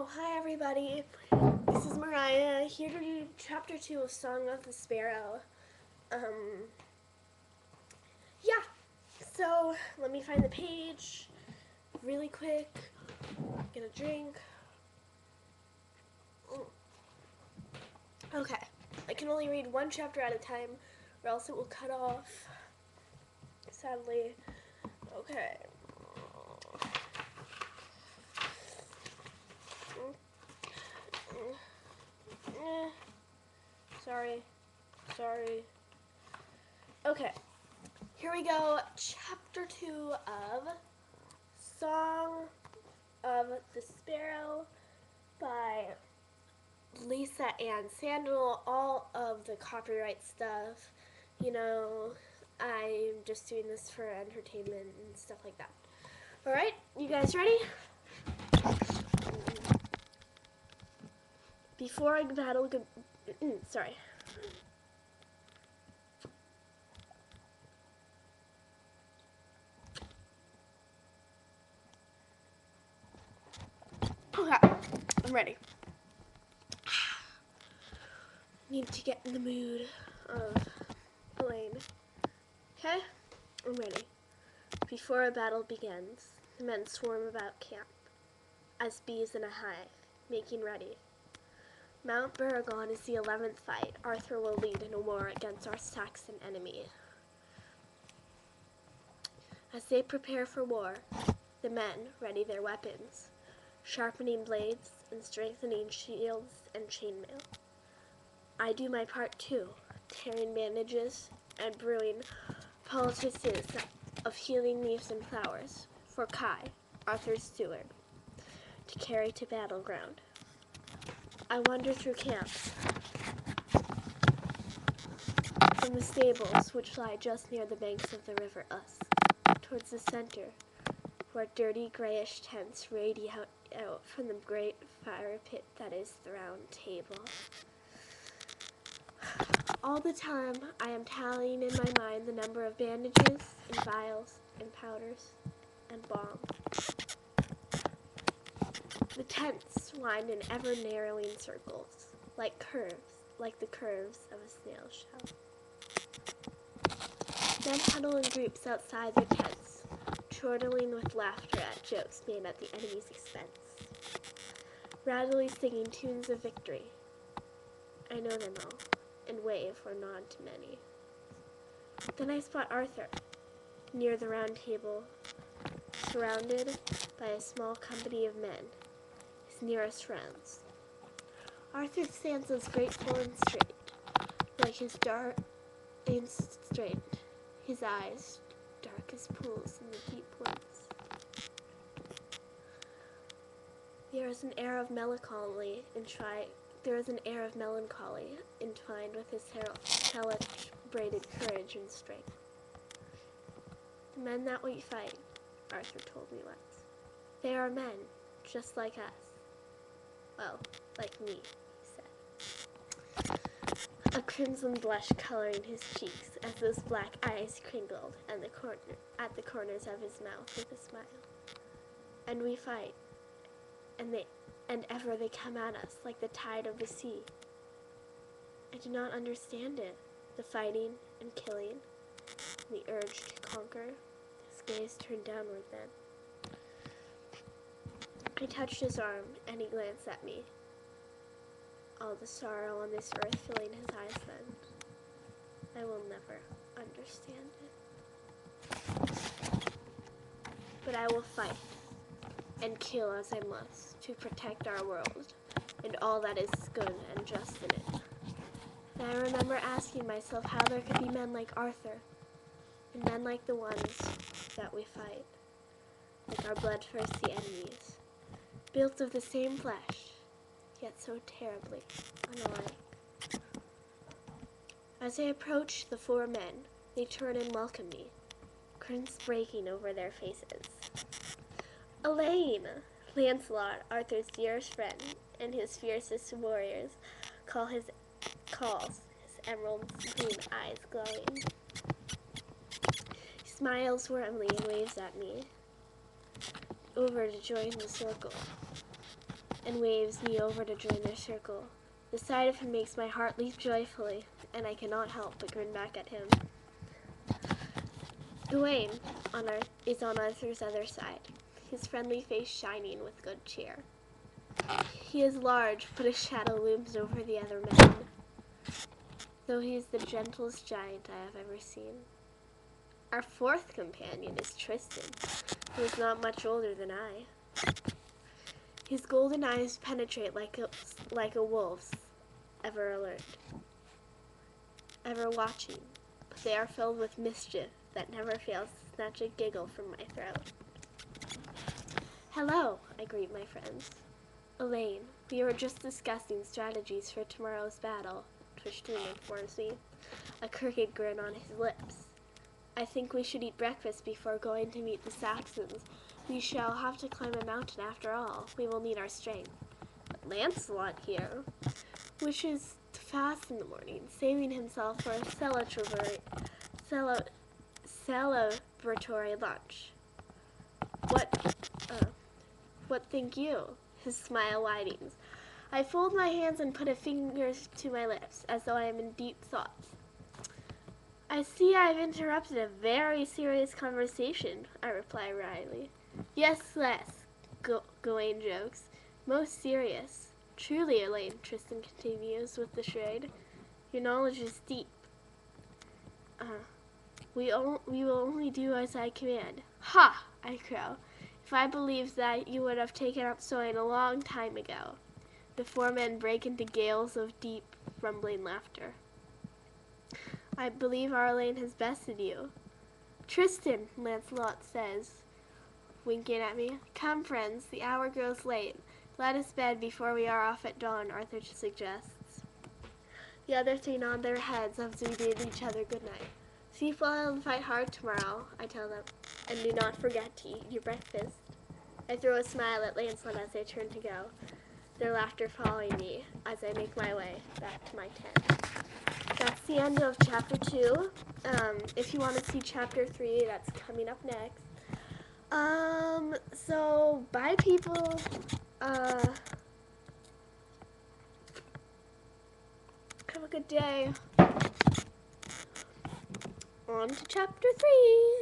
Hi everybody. This is Mariah here to do chapter 2 of Song of the Sparrow. Yeah. So, let me find the page really quick. Get a drink. Okay. I can only read one chapter at a time or else it will cut off. Sadly. Okay. Sorry. Okay. Here we go. Chapter 2 of Song of the Sparrow by Lisa Ann Sandel. All of the copyright stuff, I'm just doing this for entertainment and stuff like that. Alright, you guys ready? Before I battle, sorry. Okay, I'm ready. Need to get in the mood of Elaine. Okay, I'm ready. Before a battle begins, the men swarm about camp, as bees in a hive, making ready. Mount Baragon is the 11th fight Arthur will lead in a war against our Saxon enemy. As they prepare for war, the men ready their weapons, sharpening blades and strengthening shields and chainmail. I do my part too, tearing bandages and brewing poultices of healing leaves and flowers for Kai, Arthur's steward, to carry to battleground. I wander through camps, from the stables which lie just near the banks of the river Us, towards the center, where dirty grayish tents radiate out from the great fire pit that is the round table. All the time, I am tallying in my mind the number of bandages and vials and powders and balm. The tents wind in ever-narrowing circles, like the curves of a snail shell. Men huddle in groups outside their tents, chortling with laughter at jokes made at the enemy's expense, rattling singing tunes of victory. I know them all, and wave or nod to many. Then I spot Arthur, near the round table, surrounded by a small company of men, his nearest friends. Arthur stands as graceful and straight, like his dark and straight, his eyes dark as pools in the deep woods. There is an air of melancholy entwined with his celebrated courage and strength. The men that we fight, Arthur told me once, they are men just like us. Well, like me, he said. A crimson blush coloring his cheeks as those black eyes crinkled at the corners of his mouth with a smile. And we fight, and ever they come at us like the tide of the sea. I do not understand it, the fighting and killing, the urge to conquer. His gaze turned downward then. I touched his arm, and he glanced at me. All the sorrow on this earth filling his eyes then. I will never understand it. But I will fight and kill as I must to protect our world and all that is good and just in it. And I remember asking myself how there could be men like Arthur and men like the ones that we fight, like our bloodthirsty enemies, built of the same flesh, yet so terribly unalike. As I approached the four men, they turned and welcomed me, grins breaking over their faces. Elaine! Lancelot, Arthur's dearest friend, and his fiercest warriors, calls his emerald green eyes glowing. He smiles warmly and waves at me, over to join the circle. and waves me over to join their circle. The sight of him makes my heart leap joyfully, and I cannot help but grin back at him. Gawain is on Arthur's other side, his friendly face shining with good cheer. He is large, but his shadow looms over the other men, though he is the gentlest giant I have ever seen. Our fourth companion is Tristan, who is not much older than I. His golden eyes penetrate like a wolf's, ever alert, ever watching, but they are filled with mischief that never fails to snatch a giggle from my throat. Hello, I greet my friends. Elaine, we were just discussing strategies for tomorrow's battle, Tristan informs me, a crooked grin on his lips. I think we should eat breakfast before going to meet the Saxons. We shall have to climb a mountain after all. We will need our strength. But Lancelot here wishes to fast in the morning, saving himself for a celebratory lunch. What think you? His smile widens. I fold my hands and put a finger to my lips, as though I am in deep thoughts. I see I have interrupted a very serious conversation, I reply wryly. Yes, Gawain jokes. Most serious. Truly, Elaine, Tristan continues with the shade. Your knowledge is deep. We will only do as I command. Ha! I crow. If I believed that, you would have taken up sewing a long time ago. The four men break into gales of deep, rumbling laughter. I believe our Elaine has bested you. Tristan, Lancelot says, winking at me. Come, friends, the hour grows late. Let us bed before we are off at dawn, Arthur suggests. The other three nod their heads as we bid each other good night. Sleep well and fight hard tomorrow, I tell them, and do not forget to eat your breakfast. I throw a smile at Lancelot as I turn to go, their laughter following me as I make my way back to my tent. That's the end of chapter 2. If you want to see chapter 3, that's coming up next. So bye people. Have a good day. On to chapter 3.